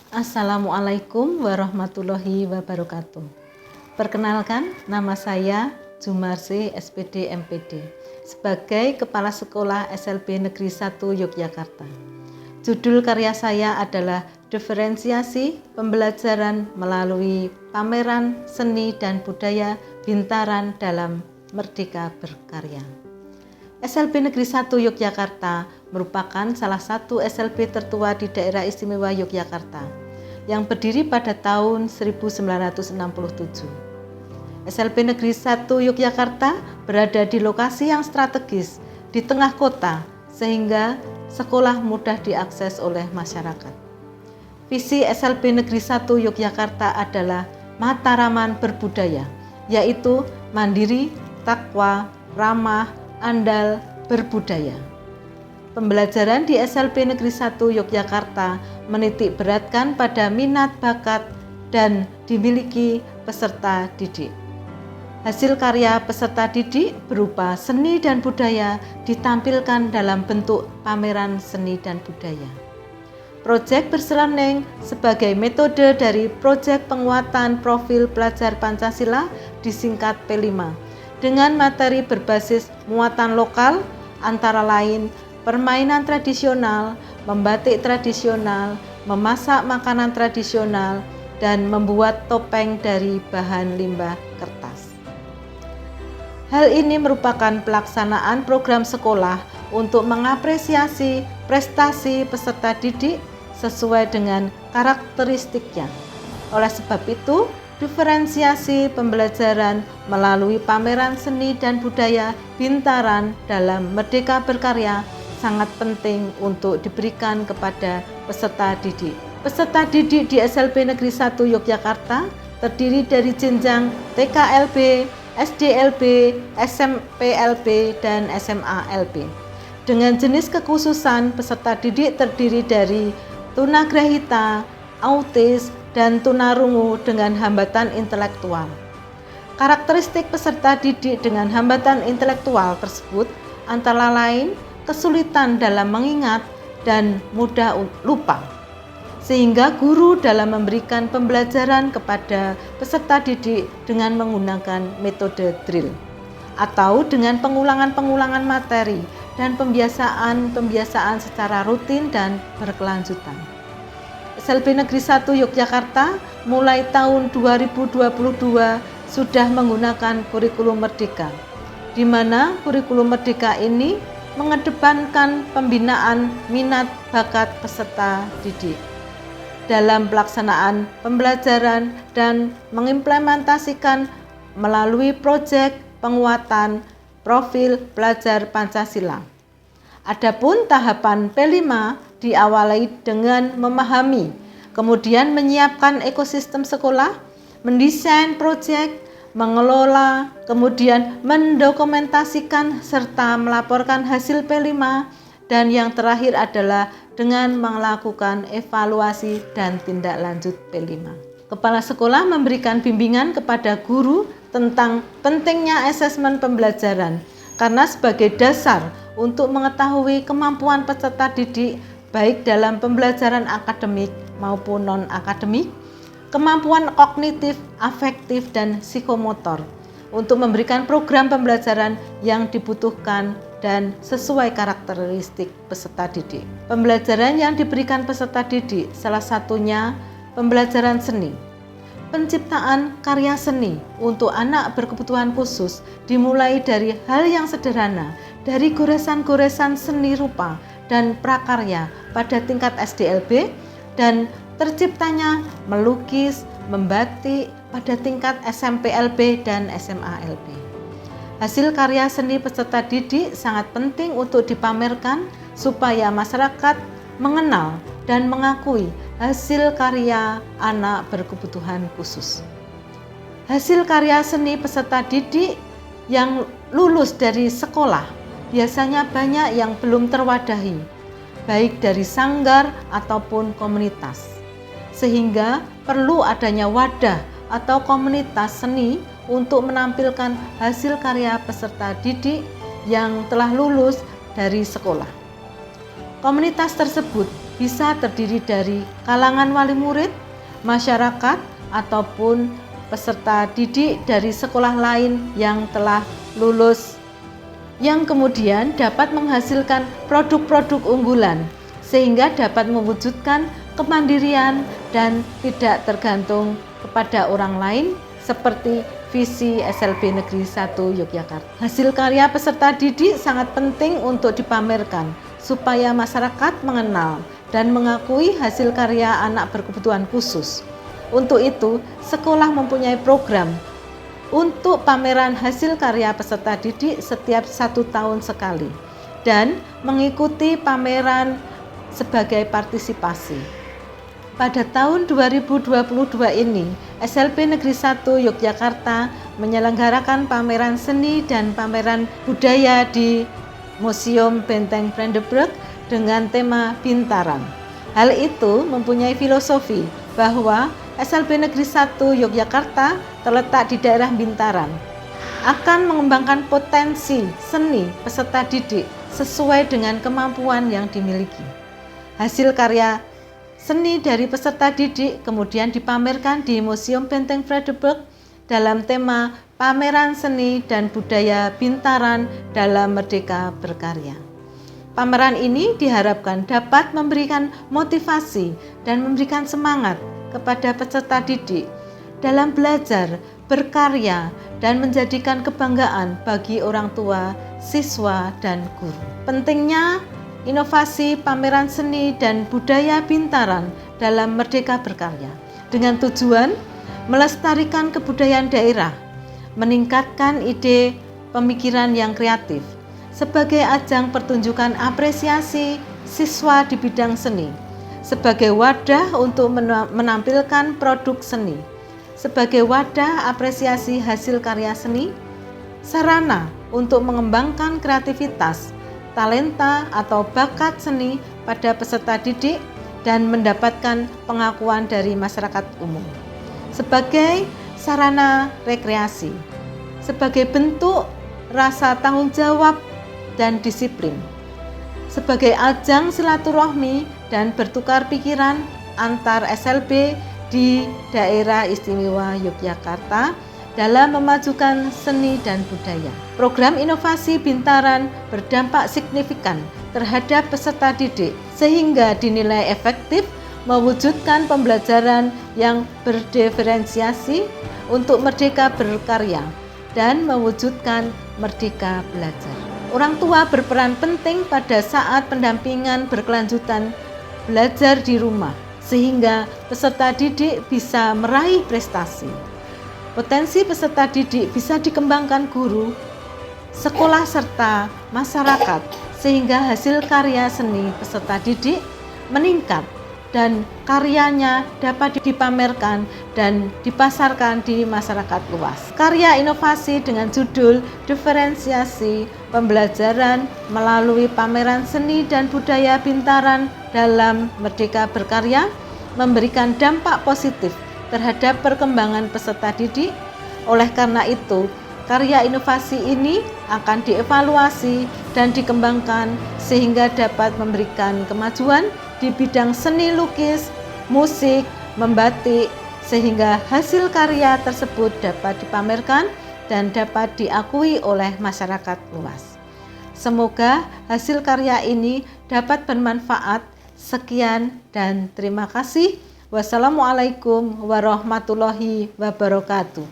Assalamualaikum warahmatullahi wabarakatuh. Perkenalkan, nama saya Jumarsi SPD MPD sebagai Kepala Sekolah SLB Negeri 1 Yogyakarta. Judul karya saya adalah Diferensiasi Pembelajaran Melalui Pameran Seni dan Budaya Bintaran dalam Merdeka Berkarya. SLB Negeri 1 Yogyakarta merupakan salah satu SLB tertua di Daerah Istimewa Yogyakarta yang berdiri pada tahun 1967. SLB Negeri 1 Yogyakarta berada di lokasi yang strategis di tengah kota sehingga sekolah mudah diakses oleh masyarakat. Visi SLB Negeri 1 Yogyakarta adalah mataraman berbudaya, yaitu mandiri, takwa, ramah, andal, berbudaya. Pembelajaran di SLB Negeri 1 Yogyakarta menitik beratkan pada minat bakat dan dimiliki peserta didik. Hasil karya peserta didik berupa seni dan budaya ditampilkan dalam bentuk pameran seni dan budaya. Proyek Berselaneng sebagai metode dari proyek penguatan profil pelajar Pancasila disingkat P5 dengan materi berbasis muatan lokal antara lain permainan tradisional, membatik tradisional, memasak makanan tradisional, dan membuat topeng dari bahan limbah kertas. Hal ini merupakan pelaksanaan program sekolah untuk mengapresiasi prestasi peserta didik sesuai dengan karakteristiknya. Oleh sebab itu, diferensiasi pembelajaran melalui pameran seni dan budaya Bintaran dalam Merdeka Berkarya sangat penting untuk diberikan kepada peserta didik. Peserta didik di SLB Negeri 1 Yogyakarta terdiri dari jenjang TKLB, SDLB, SMPLB, dan SMALB. Dengan jenis kekhususan, peserta didik terdiri dari tunagrahita, autis, dan tunarungu dengan hambatan intelektual. Karakteristik peserta didik dengan hambatan intelektual tersebut antara lain kesulitan dalam mengingat dan mudah lupa, sehingga guru dalam memberikan pembelajaran kepada peserta didik dengan menggunakan metode drill atau dengan pengulangan-pengulangan materi dan pembiasaan secara rutin dan berkelanjutan. SLB Negeri 1 Yogyakarta mulai tahun 2022 sudah menggunakan kurikulum Merdeka, di mana kurikulum Merdeka ini mengedepankan pembinaan minat bakat peserta didik dalam pelaksanaan pembelajaran dan mengimplementasikan melalui proyek penguatan profil pelajar Pancasila. Adapun tahapan P5 diawali dengan memahami, kemudian menyiapkan ekosistem sekolah, mendesain proyek, mengelola, kemudian mendokumentasikan serta melaporkan hasil P5, dan yang terakhir adalah dengan melakukan evaluasi dan tindak lanjut P5. Kepala sekolah memberikan bimbingan kepada guru tentang pentingnya asesmen pembelajaran karena sebagai dasar untuk mengetahui kemampuan peserta didik baik dalam pembelajaran akademik maupun non-akademik, kemampuan kognitif, afektif, dan psikomotor untuk memberikan program pembelajaran yang dibutuhkan dan sesuai karakteristik peserta didik. Pembelajaran yang diberikan peserta didik salah satunya pembelajaran seni. Penciptaan karya seni untuk anak berkebutuhan khusus dimulai dari hal yang sederhana, dari goresan-goresan seni rupa dan prakarya pada tingkat SDLB dan terciptanya melukis, membatik pada tingkat SMPLB dan SMALB. Hasil karya seni peserta didik sangat penting untuk dipamerkan supaya masyarakat mengenal dan mengakui hasil karya anak berkebutuhan khusus. Hasil karya seni peserta didik yang lulus dari sekolah biasanya banyak yang belum terwadahi, baik dari sanggar ataupun komunitas. Sehingga perlu adanya wadah atau komunitas seni untuk menampilkan hasil karya peserta didik yang telah lulus dari sekolah. Komunitas tersebut bisa terdiri dari kalangan wali murid, masyarakat, ataupun peserta didik dari sekolah lain yang telah lulus, yang kemudian dapat menghasilkan produk-produk unggulan sehingga dapat mewujudkan kemandirian dan tidak tergantung kepada orang lain seperti visi SLB Negeri 1 Yogyakarta. Hasil karya peserta didik sangat penting untuk dipamerkan supaya masyarakat mengenal dan mengakui hasil karya anak berkebutuhan khusus. Untuk itu, sekolah mempunyai program untuk pameran hasil karya peserta didik setiap 1 tahun sekali dan mengikuti pameran sebagai partisipasi. Pada tahun 2022 ini, SLB Negeri 1 Yogyakarta menyelenggarakan pameran seni dan pameran budaya di Museum Benteng Brandenburg dengan tema Bintaran. Hal itu mempunyai filosofi bahwa SLB Negeri 1 Yogyakarta terletak di daerah Bintaran, akan mengembangkan potensi seni peserta didik sesuai dengan kemampuan yang dimiliki. Hasil karya seni dari peserta didik kemudian dipamerkan di Museum Benteng Brandenburg dalam tema Pameran Seni dan Budaya Bintaran dalam Merdeka Berkarya. Pameran ini diharapkan dapat memberikan motivasi dan memberikan semangat kepada peserta didik dalam belajar, berkarya, dan menjadikan kebanggaan bagi orang tua, siswa, dan guru. Pentingnya inovasi pameran seni dan budaya Bintaran dalam Merdeka Berkarya dengan tujuan melestarikan kebudayaan daerah, meningkatkan ide pemikiran yang kreatif sebagai ajang pertunjukan apresiasi siswa di bidang seni, sebagai wadah untuk menampilkan produk seni, sebagai wadah apresiasi hasil karya seni, sarana untuk mengembangkan kreativitas, talenta atau bakat seni pada peserta didik dan mendapatkan pengakuan dari masyarakat umum, sebagai sarana rekreasi, sebagai bentuk rasa tanggung jawab dan disiplin, sebagai ajang silaturahmi dan bertukar pikiran antar SLB di Daerah Istimewa Yogyakarta dalam memajukan seni dan budaya. Program inovasi Bintaran berdampak signifikan terhadap peserta didik sehingga dinilai efektif mewujudkan pembelajaran yang berdiferensiasi untuk merdeka berkarya dan mewujudkan merdeka belajar. Orang tua berperan penting pada saat pendampingan berkelanjutan belajar di rumah, sehingga peserta didik bisa meraih prestasi. Potensi peserta didik bisa dikembangkan guru, sekolah, serta masyarakat, sehingga hasil karya seni peserta didik meningkat dan karyanya dapat dipamerkan dan dipasarkan di masyarakat luas. Karya inovasi dengan judul Diferensiasi Pembelajaran melalui Pameran Seni dan Budaya Bintaran dalam Merdeka Berkarya memberikan dampak positif terhadap perkembangan peserta didik. Oleh karena itu, karya inovasi ini akan dievaluasi dan dikembangkan sehingga dapat memberikan kemajuan di bidang seni lukis, musik, membatik, sehingga hasil karya tersebut dapat dipamerkan dan dapat diakui oleh masyarakat luas. Semoga hasil karya ini dapat bermanfaat. Sekian dan terima kasih. Wassalamualaikum warahmatullahi wabarakatuh.